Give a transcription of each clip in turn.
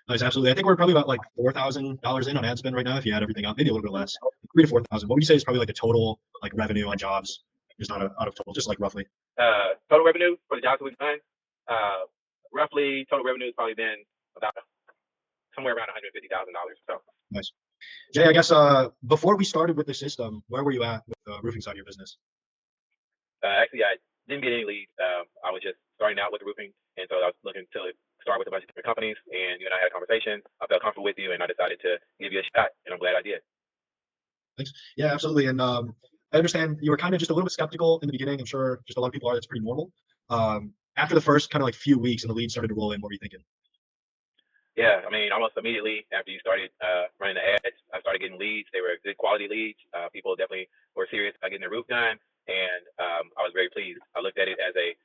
Nice, absolutely. I think we're probably about like $4,000 in on ad spend right now if you add everything up, maybe a little bit less. 3 to 4,000. What would you say is probably like the total like revenue on jobs? Just not out of total, just like roughly. Total revenue for the jobs that we've done, uh, roughly total revenue has probably been about somewhere around $150,000. So Nice. Jay, I guess before we started with the system, where were you at with the roofing side of your business? actually, I didn't get any leads. I was just starting out with the roofing, and so I was looking to start with a bunch of different companies. And you and I had a conversation. I felt comfortable with you, and I decided to give you a shot. And I'm glad I did. Thanks. Yeah, absolutely. And I understand you were kind of just a little bit skeptical in the beginning. I'm sure just a lot of people are. That's pretty normal. After the first kind of like few weeks and the leads started to roll in, what were you thinking? Yeah, I mean, almost immediately after you started running the ads, I started getting leads. They were good quality leads. People definitely were serious about getting their roof done, and I was very pleased. I looked at it as a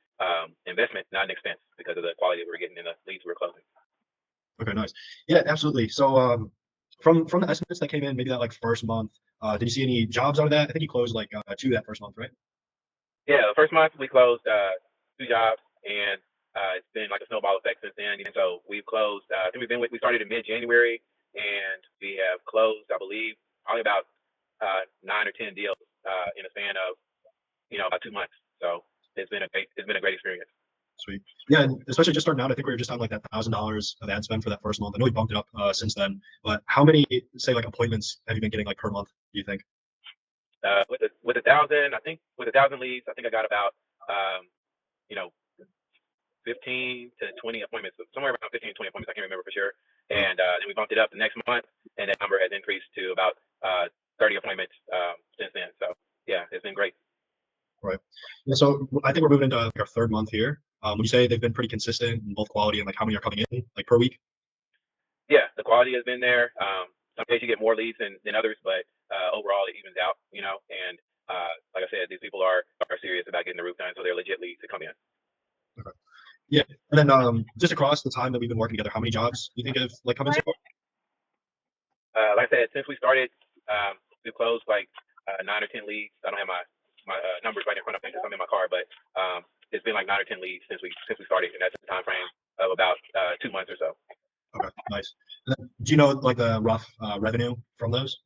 investment, not an expense, because of the quality we were getting and the leads we were closing. Okay, nice. Yeah, absolutely. So from the estimates that came in, maybe that like first month, did you see any jobs out of that? I think you closed like two that first month, right? Yeah, the first month we closed two jobs, and it's been like a snowball effect since then. And so we've closed. I think we started in mid-January, and we have closed, I believe, probably about 9 or 10 deals in a span of about 2 months. So it's been a great experience. Sweet. Yeah, and especially just starting out, I think we were just on like that $1,000 of ad spend for that first month. I know we bumped it up since then, but how many say like appointments have you been getting like per month, do you think? With a thousand, I think with 1,000 leads, I think I got about um, you know 15 to 20 appointments, somewhere around 15 to 20 appointments. I can't remember for sure. And then we bumped it up the next month, and that number has increased to about 30 appointments since then. So yeah, it's been great. Right. Yeah, so I think we're moving into like our third month here. Would you say they've been pretty consistent in both quality and like how many are coming in like per week? Yeah, the quality has been there. Some days you get more leads than others, but overall it evens out. And like I said, these people are serious about getting the roof done, so they're legit leads to come in. Okay. Yeah. And then just across the time that we've been working together, how many jobs do you think have like come in so far? Like I said, since we started, we've closed like 9 or 10 leads. I don't have my numbers right in front of me because I'm in my car, but it's been like 9 or 10 leads since we started, and that's a time frame of about 2 months or so. Okay, nice. And then, do you know like the rough revenue from those?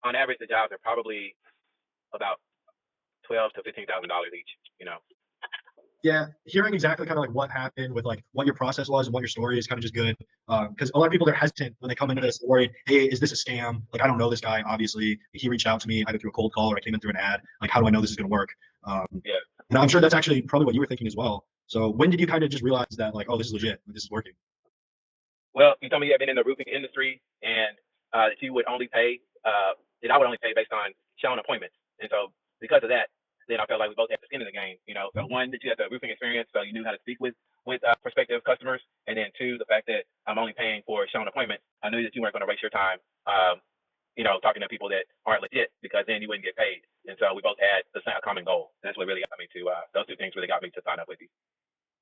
On average, the jobs are probably about $12,000 to $15,000 each. Yeah, hearing exactly kind of like what happened with like what your process was and what your story is kind of just good. Because a lot of people they're hesitant when they come into this worried, hey, is this a scam? Like I don't know this guy. Obviously, he reached out to me either through a cold call or I came in through an ad. Like how do I know this is going to work? Um, Yeah. and I'm sure that's actually probably what you were thinking as well. So when did you kind of just realize that like, oh, this is legit, this is working? Well, you told me you have been in the roofing industry, and that you would only pay that I would only pay based on showing appointments. And so because of that, then I felt like we both had the skin in the game. So one, that you had the roofing experience, so you knew how to speak with prospective customers, and then two, the fact that I'm only paying for showing appointments. I knew that you weren't going to waste your time, talking to people that aren't legit, because then you wouldn't get paid. And so we both had the same common goal. And that's what really got me to those two things really got me to sign up with you.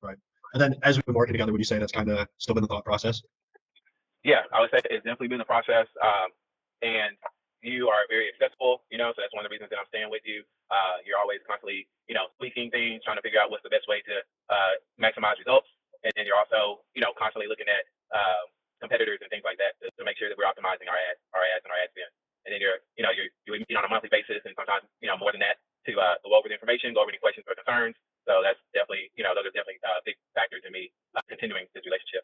Right. And then as we've been working together, would you say that's kind of still been the thought process? Yeah, I would say it's definitely been a process. And you are very accessible, so that's one of the reasons that I'm staying with you. You're always constantly, tweaking things, trying to figure out what's the best way to maximize results. And then you're also, constantly looking at competitors and things like that to make sure that we're optimizing our ads and our ad spend. And then you're meeting on a monthly basis, and sometimes, more than that, to go over the information, go over any questions or concerns. So that's definitely, those are definitely big factors in me continuing this relationship.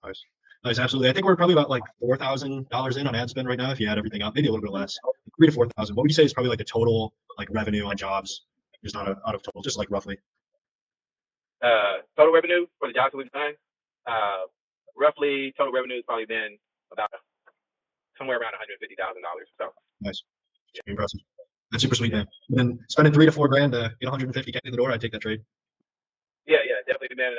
Nice. Nice, absolutely. I think we're probably about like $4,000 in on ad spend right now if you add everything up, maybe a little bit less. 3 to 4,000. What would you say is probably like the total like revenue on jobs? Just not out of total, just like roughly. Total revenue for the jobs that we've done, uh, roughly total revenue has probably been about somewhere around $150,000. So Nice. Impressive. That's super sweet, man. And then spending 3 to 4 grand to get 150K in the door, I'd take that trade. yeah, definitely been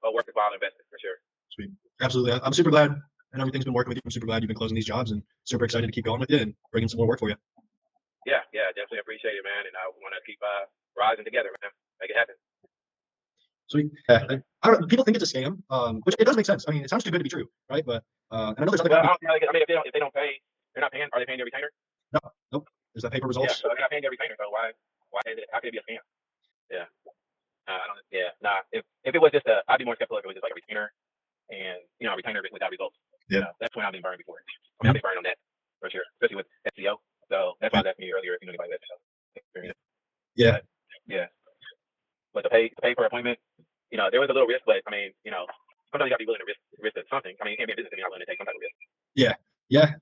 a worthwhile investment for sure. Sweet. Absolutely. I'm super glad and everything's been working with you. I'm super glad you've been closing these jobs and super excited to keep going with you and bringing some more work for you. Yeah, definitely appreciate it, man. And I want to keep rising together, man. Make it happen. Sweet. Yeah. I don't know. People think it's a scam, which it does make sense. I mean, it sounds too good to be true, right? But and I know there's other Well, I companies. don't know. I mean, if they don't pay, they're not paying. Are they paying their retainer? No, nope. There's that paper Yeah, results. so they're not paying their retainer. So why is it? How could it be a scam? Yeah. I don't. Yeah. Nah. If it was just I'd be more skeptical if it was just like a retainer. and retainer without results. Yeah. That's when I've been burned before. I mean, I've been burned on that for sure, especially with SEO. So that's why I was asking you earlier if you know anybody with SEO experience. Yeah. Yeah, but to pay for appointment, there was a little risk, but I mean, sometimes you gotta be willing to risk something. I mean, you can't be a business if you're not willing to take some type of risk. Yeah. Yeah.